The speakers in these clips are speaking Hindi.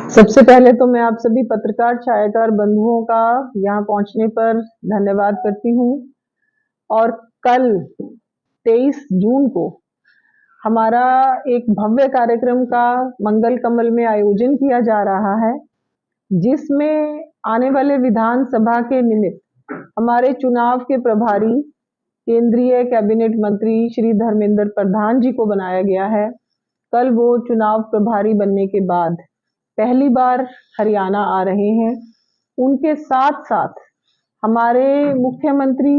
सबसे पहले तो मैं आप सभी पत्रकार छायाकार बंधुओं का यहाँ पहुंचने पर धन्यवाद करती हूँ। और कल 23 जून को हमारा एक भव्य कार्यक्रम का मंगल कमल में आयोजन किया जा रहा है, जिसमें आने वाले विधानसभा के निमित्त हमारे चुनाव के प्रभारी केंद्रीय कैबिनेट मंत्री श्री धर्मेंद्र प्रधान जी को बनाया गया है। कल वो चुनाव प्रभारी बनने के बाद पहली बार हरियाणा आ रहे हैं। उनके साथ साथ हमारे मुख्यमंत्री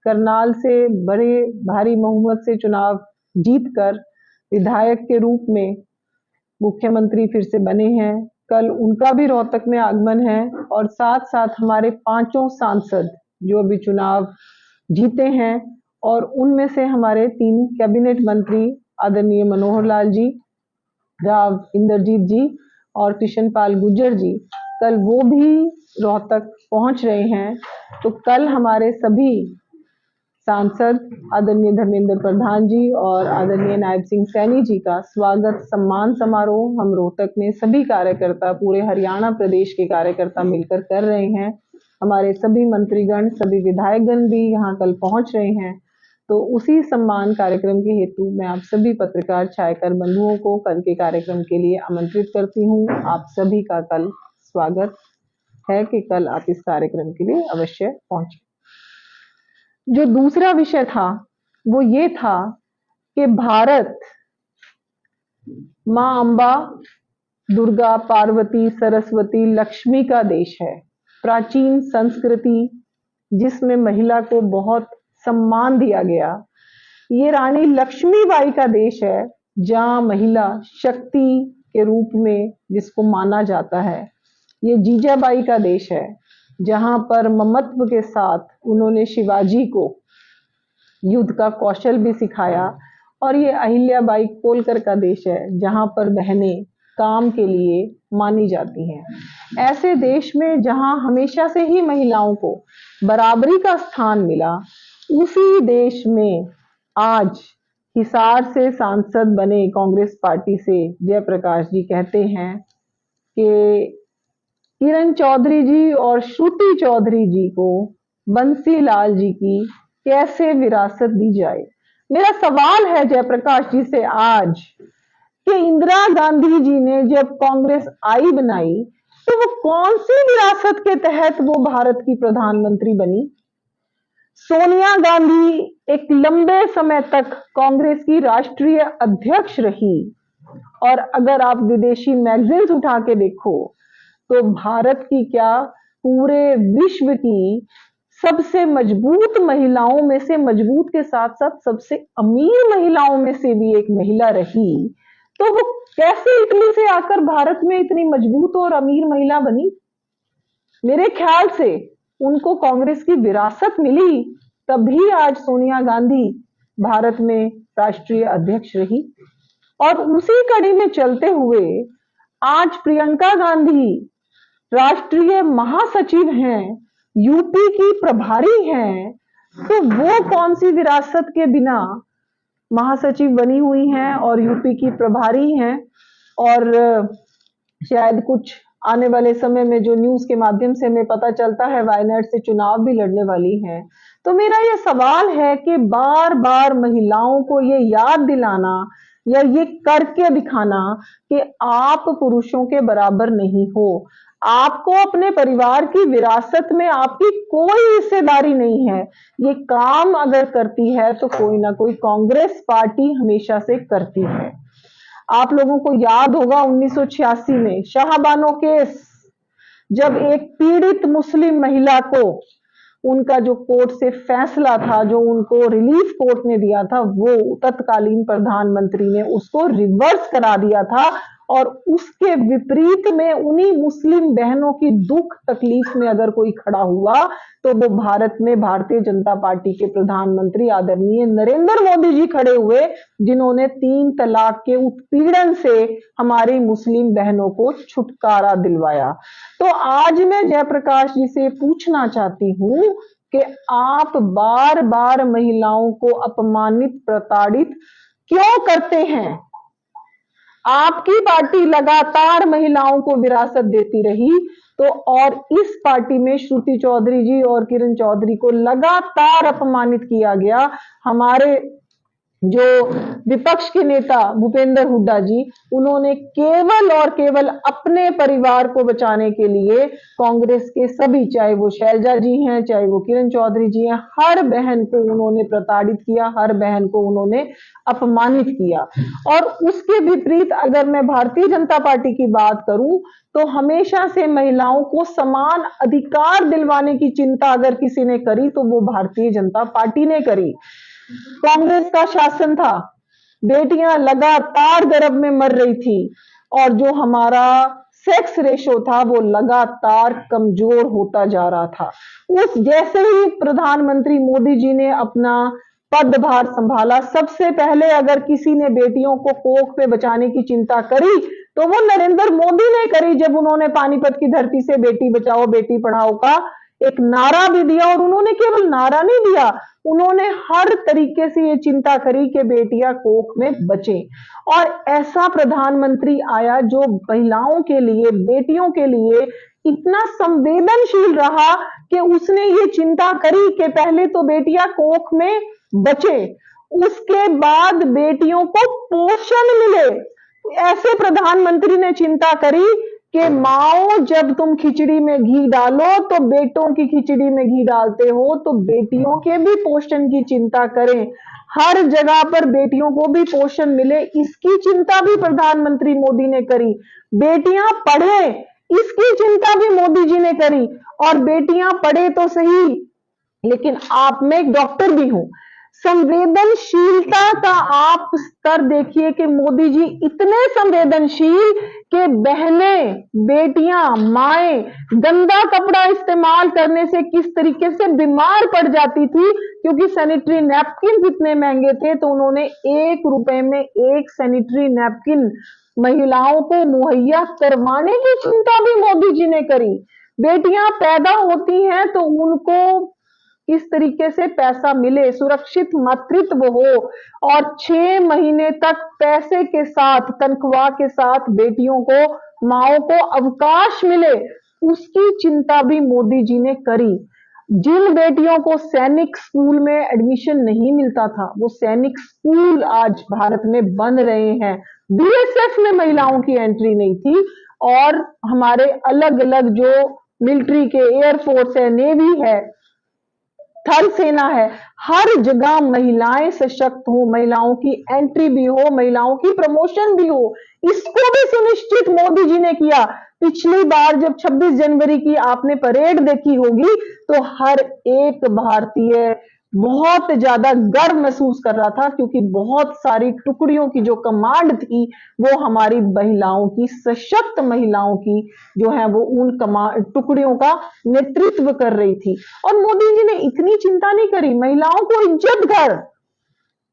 करनाल से बड़े भारी बहुमत से चुनाव जीतकर विधायक के रूप में मुख्यमंत्री फिर से बने हैं। कल उनका भी रोहतक में आगमन है और साथ साथ हमारे 5 सांसद जो अभी चुनाव जीते हैं, और उनमें से हमारे 3 कैबिनेट मंत्री आदरणीय मनोहर लाल जी, राव इंद्रजीत जी और कृष्ण पाल गुर्जर जी, कल वो भी रोहतक पहुंच रहे हैं। तो कल हमारे सभी सांसद आदरणीय धर्मेंद्र प्रधान जी और आदरणीय नायब सिंह सैनी जी का स्वागत सम्मान समारोह हम रोहतक में सभी कार्यकर्ता, पूरे हरियाणा प्रदेश के कार्यकर्ता मिलकर कर रहे हैं। हमारे सभी मंत्रीगण, सभी विधायकगण भी यहाँ कल पहुंच रहे हैं। तो उसी सम्मान कार्यक्रम के हेतु मैं आप सभी पत्रकार छायाकार बंधुओं को कल के कार्यक्रम के लिए आमंत्रित करती हूँ। आप सभी का कल स्वागत है कि कल आप इस कार्यक्रम के लिए अवश्य पहुंचे। जो दूसरा विषय था वो ये था कि भारत माँ अम्बा, दुर्गा, पार्वती, सरस्वती, लक्ष्मी का देश है। प्राचीन संस्कृति जिसमें महिला को बहुत सम्मान दिया गया। ये रानी लक्ष्मीबाई का देश है, जहाँ महिला शक्ति के रूप में जिसको माना जाता है। ये जीजाबाई का देश है, जहाँ पर ममत्व के साथ उन्होंने शिवाजी को युद्ध का कौशल भी सिखाया। और ये अहिल्याबाई होलकर का देश है, जहाँ पर बहनें काम के लिए मानी जाती हैं। ऐसे देश में जहाँ हमेशा से ही महिलाओं को बराबरी का स्थान मिला, उसी देश में आज हिसार से सांसद बने कांग्रेस पार्टी से जयप्रकाश जी कहते हैं कि किरण चौधरी जी और श्रुति चौधरी जी को बंसीलाल जी की कैसे विरासत दी जाए। मेरा सवाल है जयप्रकाश जी से आज कि इंदिरा गांधी जी ने जब कांग्रेस आई बनाई, तो वो कौन सी विरासत के तहत वो भारत की प्रधानमंत्री बनी? सोनिया गांधी एक लंबे समय तक कांग्रेस की राष्ट्रीय अध्यक्ष रही, और अगर आप विदेशी मैगजीन्स उठा के देखो तो भारत की क्या पूरे विश्व की सबसे मजबूत महिलाओं में से, मजबूत के साथ साथ सबसे अमीर महिलाओं में से भी एक महिला रही। तो वो कैसे इटली से आकर भारत में इतनी मजबूत और अमीर महिला बनी? मेरे ख्याल से उनको कांग्रेस की विरासत मिली, तभी आज सोनिया गांधी भारत में राष्ट्रीय अध्यक्ष रही। और उसी कड़ी में चलते हुए आज प्रियंका गांधी राष्ट्रीय महासचिव हैं, यूपी की प्रभारी हैं। तो वो कौन सी विरासत के बिना महासचिव बनी हुई हैं और यूपी की प्रभारी हैं? और शायद कुछ आने वाले समय में जो न्यूज के माध्यम से हमें पता चलता है, वायनाड से चुनाव भी लड़ने वाली हैं। तो मेरा ये सवाल है कि बार बार महिलाओं को ये याद दिलाना या ये करके दिखाना कि आप पुरुषों के बराबर नहीं हो, आपको अपने परिवार की विरासत में आपकी कोई हिस्सेदारी नहीं है। ये काम अगर करती है तो कोई ना कोई कांग्रेस पार्टी हमेशा से करती है। आप लोगों को याद होगा 1986 में शाहबानो केस, जब एक पीड़ित मुस्लिम महिला को उनका जो कोर्ट से फैसला था, जो उनको रिलीफ कोर्ट ने दिया था, वो तत्कालीन प्रधानमंत्री ने उसको रिवर्स करा दिया था। और उसके विपरीत में उन्हीं मुस्लिम बहनों की दुख तकलीफ में अगर कोई खड़ा हुआ तो वो भारत में भारतीय जनता पार्टी के प्रधानमंत्री आदरणीय नरेंद्र मोदी जी खड़े हुए, जिन्होंने 3 तलाक के उत्पीड़न से हमारी मुस्लिम बहनों को छुटकारा दिलवाया। तो आज मैं जयप्रकाश जी से पूछना चाहती हूँ कि आप बार बार महिलाओं को अपमानित, प्रताड़ित क्यों करते हैं? आपकी पार्टी लगातार महिलाओं को विरासत देती रही, तो और इस पार्टी में श्रुति चौधरी जी और किरण चौधरी को लगातार अपमानित किया गया। हमारे जो विपक्ष के नेता भूपेंद्र हुड्डा जी, उन्होंने केवल और केवल अपने परिवार को बचाने के लिए कांग्रेस के सभी, चाहे वो शैलजा जी हैं, चाहे वो किरण चौधरी जी हैं, हर बहन को उन्होंने प्रताड़ित किया, हर बहन को उन्होंने अपमानित किया। और उसके विपरीत अगर मैं भारतीय जनता पार्टी की बात करूं, तो हमेशा से महिलाओं को समान अधिकार दिलवाने की चिंता अगर किसी ने करी तो वो भारतीय जनता पार्टी ने करी। कांग्रेस का शासन था, बेटियां लगातार गर्भ में मर रही थी, और जो हमारा सेक्स रेशो था वो लगातार कमजोर होता जा रहा था। उस जैसे ही प्रधानमंत्री मोदी जी ने अपना पदभार संभाला, सबसे पहले अगर किसी ने बेटियों को कोख पे बचाने की चिंता करी तो वो नरेंद्र मोदी ने करी, जब उन्होंने पानीपत की धरती से बेटी बचाओ बेटी पढ़ाओ का एक नारा भी दिया। और उन्होंने केवल नारा नहीं दिया, उन्होंने हर तरीके से ये चिंता करी कि बेटियां कोख में बचें। और ऐसा प्रधानमंत्री आया जो महिलाओं के लिए, बेटियों के लिए इतना संवेदनशील रहा कि उसने ये चिंता करी कि पहले तो बेटियां कोख में बचे, उसके बाद बेटियों को पोषण मिले। ऐसे प्रधानमंत्री ने चिंता करी कि माओ, जब तुम खिचड़ी में घी डालो तो बेटों की खिचड़ी में घी डालते हो, तो बेटियों के भी पोषण की चिंता करें, हर जगह पर बेटियों को भी पोषण मिले, इसकी चिंता भी प्रधानमंत्री मोदी ने करी। बेटियां पढ़े, इसकी चिंता भी मोदी जी ने करी। और बेटियां पढ़े तो सही, लेकिन आप, मैं एक डॉक्टर भी हूं, संवेदनशीलता का आप स्तर देखिए कि मोदी जी इतने संवेदनशील कि बहनें, बेटियां, माएं गंदा कपड़ा इस्तेमाल करने से किस तरीके से बीमार पड़ जाती थी, क्योंकि सैनिटरी नैपकिन इतने महंगे थे, तो उन्होंने 1 रुपए में 1 सैनिटरी नैपकिन महिलाओं को मुहैया करवाने की चिंता भी मोदी जी ने करी। बेटियां पैदा होती हैं तो उनको इस तरीके से पैसा मिले, सुरक्षित मातृत्व हो, और 6 महीने तक पैसे के साथ, तनख्वाह के साथ बेटियों को, माओं को अवकाश मिले, उसकी चिंता भी मोदी जी ने करी। जिन बेटियों को सैनिक स्कूल में एडमिशन नहीं मिलता था, वो सैनिक स्कूल आज भारत में बन रहे हैं। बीएसएफ में महिलाओं की एंट्री नहीं थी, और हमारे अलग अलग जो मिलिट्री के, एयरफोर्स है, नेवी है, थल सेना है, हर जगह महिलाएं सशक्त हो, महिलाओं की एंट्री भी हो, महिलाओं की प्रमोशन भी हो, इसको भी सुनिश्चित मोदी जी ने किया। पिछली बार जब 26 जनवरी की आपने परेड देखी होगी, तो हर एक भारतीय बहुत ज्यादा गर्व महसूस कर रहा था, क्योंकि बहुत सारी टुकड़ियों की जो कमांड थी वो हमारी महिलाओं की, सशक्त महिलाओं की जो है वो उन टुकड़ियों का नेतृत्व कर रही थी। और मोदी जी ने इतनी चिंता नहीं करी, महिलाओं को इज्जत घर,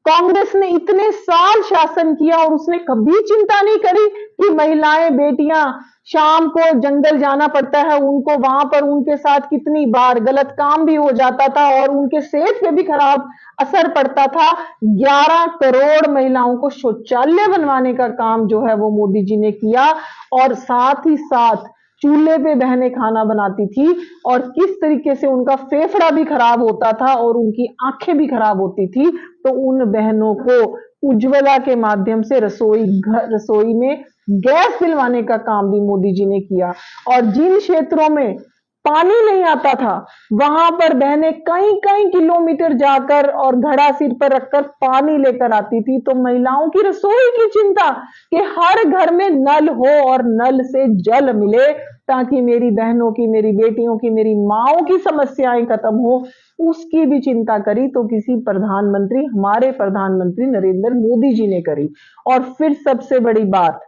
कांग्रेस ने इतने साल शासन किया और उसने कभी चिंता नहीं करी कि महिलाएं, बेटियां शाम को जंगल जाना पड़ता है उनको, वहां पर उनके साथ कितनी बार गलत काम भी हो जाता था और उनके सेहत पे भी खराब असर पड़ता था। 11 करोड़ महिलाओं को शौचालय बनवाने का काम जो है वो मोदी जी ने किया, और साथ ही साथ चूल्हे पे बहनें खाना बनाती थी, और किस तरीके से उनका फेफड़ा भी खराब होता था और उनकी आंखें भी खराब होती थी, तो उन बहनों को उज्ज्वला के माध्यम से रसोई में गैस दिलवाने का काम भी मोदी जी ने किया। और जिन क्षेत्रों में पानी नहीं आता था, वहां पर बहनें कई कई किलोमीटर जाकर और घड़ा सिर पर रखकर पानी लेकर आती थी। तो महिलाओं की रसोई की चिंता कि हर घर में नल हो और नल से जल मिले, ताकि मेरी बहनों की, मेरी बेटियों की, मेरी माओं की समस्याएं खत्म हो, उसकी भी चिंता करी तो किसी प्रधानमंत्री, हमारे प्रधानमंत्री नरेंद्र मोदी जी ने करी। और फिर सबसे बड़ी बात,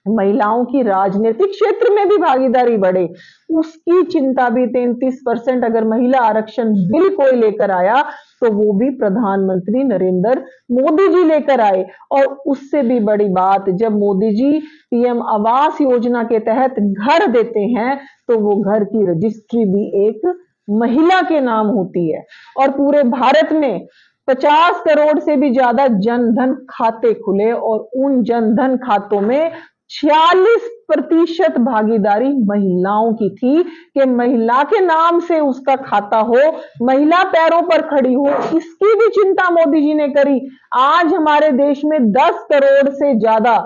महिलाओं की राजनीतिक क्षेत्र में भी भागीदारी बढ़े, उसकी चिंता भी 33% अगर महिला आरक्षण बिल कोई लेकर आया तो वो भी प्रधानमंत्री नरेंद्र मोदी जी लेकर आए। और उससे भी बड़ी बात, जब मोदी जी पीएम आवास योजना के तहत घर देते हैं तो वो घर की रजिस्ट्री भी एक महिला के नाम होती है। और पूरे भारत में 50 करोड़ से भी ज्यादा जनधन खाते खुले और उन जनधन खातों में 46% भागीदारी महिलाओं की थी कि महिला के नाम से उसका खाता हो, महिला पैरों पर खड़ी हो। इसकी भी चिंता मोदी जी ने करी। आज हमारे देश में 10 करोड़ से ज्यादा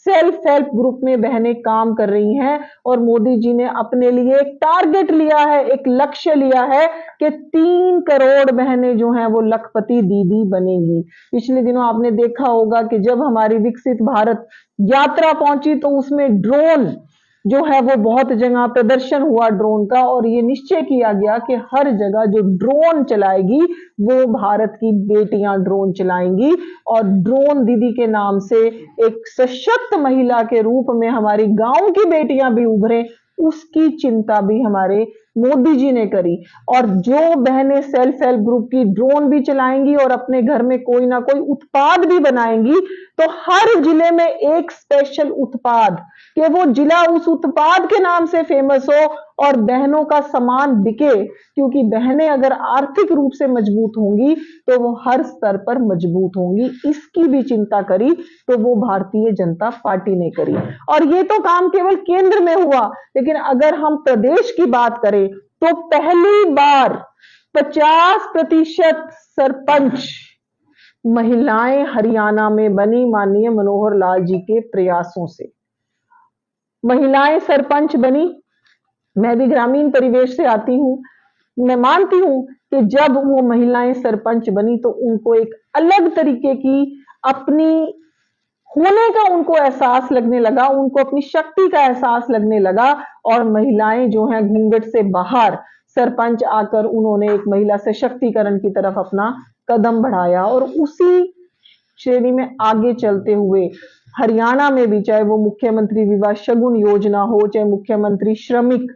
सेल्फ हेल्प ग्रुप में बहनें काम कर रही हैं और मोदी जी ने अपने लिए एक टारगेट लिया है, एक लक्ष्य लिया है कि 3 करोड़ बहनें जो हैं वो लखपति दीदी बनेंगी। पिछले दिनों आपने देखा होगा कि जब हमारी विकसित भारत यात्रा पहुंची तो उसमें ड्रोन जो है वो बहुत जगह प्रदर्शन हुआ ड्रोन का, और ये निश्चय किया गया कि हर जगह जो ड्रोन चलाएगी वो भारत की बेटियां ड्रोन चलाएंगी। और ड्रोन दीदी के नाम से एक सशक्त महिला के रूप में हमारी गांव की बेटियां भी उभरे, उसकी चिंता भी हमारे मोदी जी ने करी। और जो बहनें सेल्फ हेल्प ग्रुप की ड्रोन भी चलाएंगी और अपने घर में कोई ना कोई उत्पाद भी बनाएंगी, तो हर जिले में एक स्पेशल उत्पाद कि वो जिला उस उत्पाद के नाम से फेमस हो और बहनों का सामान बिके। क्योंकि बहनें अगर आर्थिक रूप से मजबूत होंगी तो वो हर स्तर पर मजबूत होंगी। इसकी भी चिंता करी तो वो भारतीय जनता पार्टी ने करी। और ये तो काम केवल केंद्र में हुआ, लेकिन अगर हम प्रदेश की बात करें तो पहली बार 50% सरपंच महिलाएं हरियाणा में बनी माननीय मनोहर लाल जी के प्रयासों से। महिलाएं सरपंच बनी। मैं भी ग्रामीण परिवेश से आती हूं, मैं मानती हूं कि जब वो महिलाएं सरपंच बनी तो उनको एक अलग तरीके की अपनी होने का उनको एहसास लगने लगा, उनको अपनी शक्ति का एहसास लगने लगा। और महिलाएं जो हैं घूंघट से बाहर सरपंच आकर उन्होंने एक महिला सशक्तिकरण की तरफ अपना कदम बढ़ाया। और उसी श्रेणी में आगे चलते हुए हरियाणा में भी, चाहे वो मुख्यमंत्री विवाह शगुन योजना हो, चाहे मुख्यमंत्री श्रमिक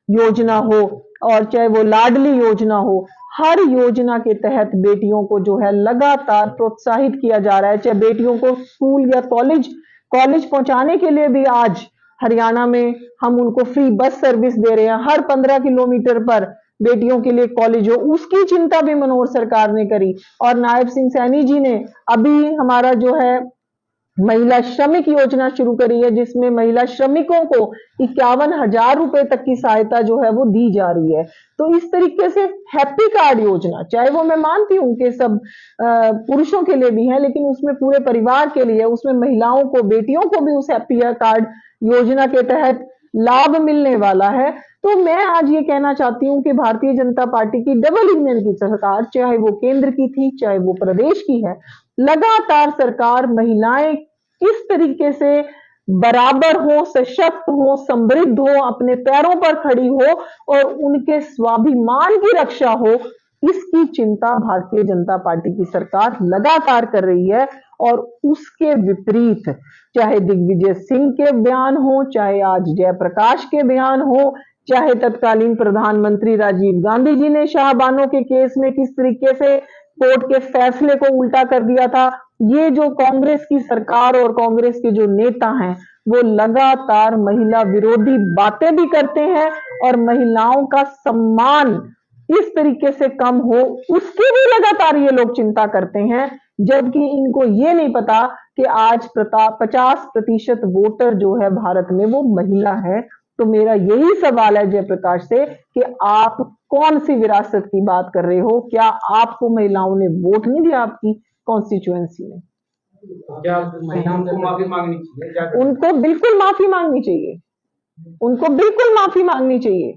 योजना हो, और चाहे वो लाडली योजना हो, हर योजना के तहत बेटियों को जो है लगातार प्रोत्साहित किया जा रहा है। चाहे बेटियों को स्कूल या कॉलेज पहुंचाने के लिए भी आज हरियाणा में हम उनको फ्री बस सर्विस दे रहे हैं। हर 15 किलोमीटर पर बेटियों के लिए कॉलेज हो, उसकी चिंता भी मनोहर सरकार ने करी। और नायब सिंह सैनी जी ने अभी हमारा जो है महिला श्रमिक योजना शुरू करी है, जिसमें महिला श्रमिकों को 51,000 रुपए तक की सहायता जो है वो दी जा रही है। तो इस तरीके से हैप्पी कार्ड योजना, चाहे वो मैं मानती हूं कि सब पुरुषों के लिए भी है, लेकिन उसमें पूरे परिवार के लिए, उसमें महिलाओं को, बेटियों को भी उस हैप्पी कार्ड योजना के तहत लाभ मिलने वाला है। तो मैं आज ये कहना चाहती हूं कि भारतीय जनता पार्टी की डबल इंजन की सरकार, चाहे वो केंद्र की थी चाहे वो प्रदेश की है, लगातार सरकार महिलाएं किस तरीके से बराबर हो, सशक्त हो, समृद्ध हो, अपने पैरों पर खड़ी हो और उनके स्वाभिमान की रक्षा हो, इसकी चिंता भारतीय जनता पार्टी की सरकार लगातार कर रही है। और उसके विपरीत चाहे दिग्विजय सिंह के बयान हो, चाहे आज जयप्रकाश के बयान हो, चाहे तत्कालीन प्रधानमंत्री राजीव गांधी जी ने शाहबानो के केस में किस तरीके से कोर्ट के फैसले को उल्टा कर दिया था, ये जो कांग्रेस की सरकार और कांग्रेस के जो नेता हैं वो लगातार महिला विरोधी बातें भी करते हैं और महिलाओं का सम्मान इस तरीके से कम हो उसकी भी लगातार ये लोग चिंता करते हैं। जबकि इनको ये नहीं पता कि आज 50% वोटर जो है भारत में वो महिला है। तो मेरा यही सवाल है जयप्रकाश से कि आप कौन सी विरासत की बात कर रहे हो? क्या आपको महिलाओं ने वोट नहीं दिया आपकी कॉन्स्टिट्यूएंसी में? क्या महिलाओं को माफी मांगनी चाहिए? उनको बिल्कुल माफी मांगनी चाहिए, उनको बिल्कुल माफी मांगनी चाहिए।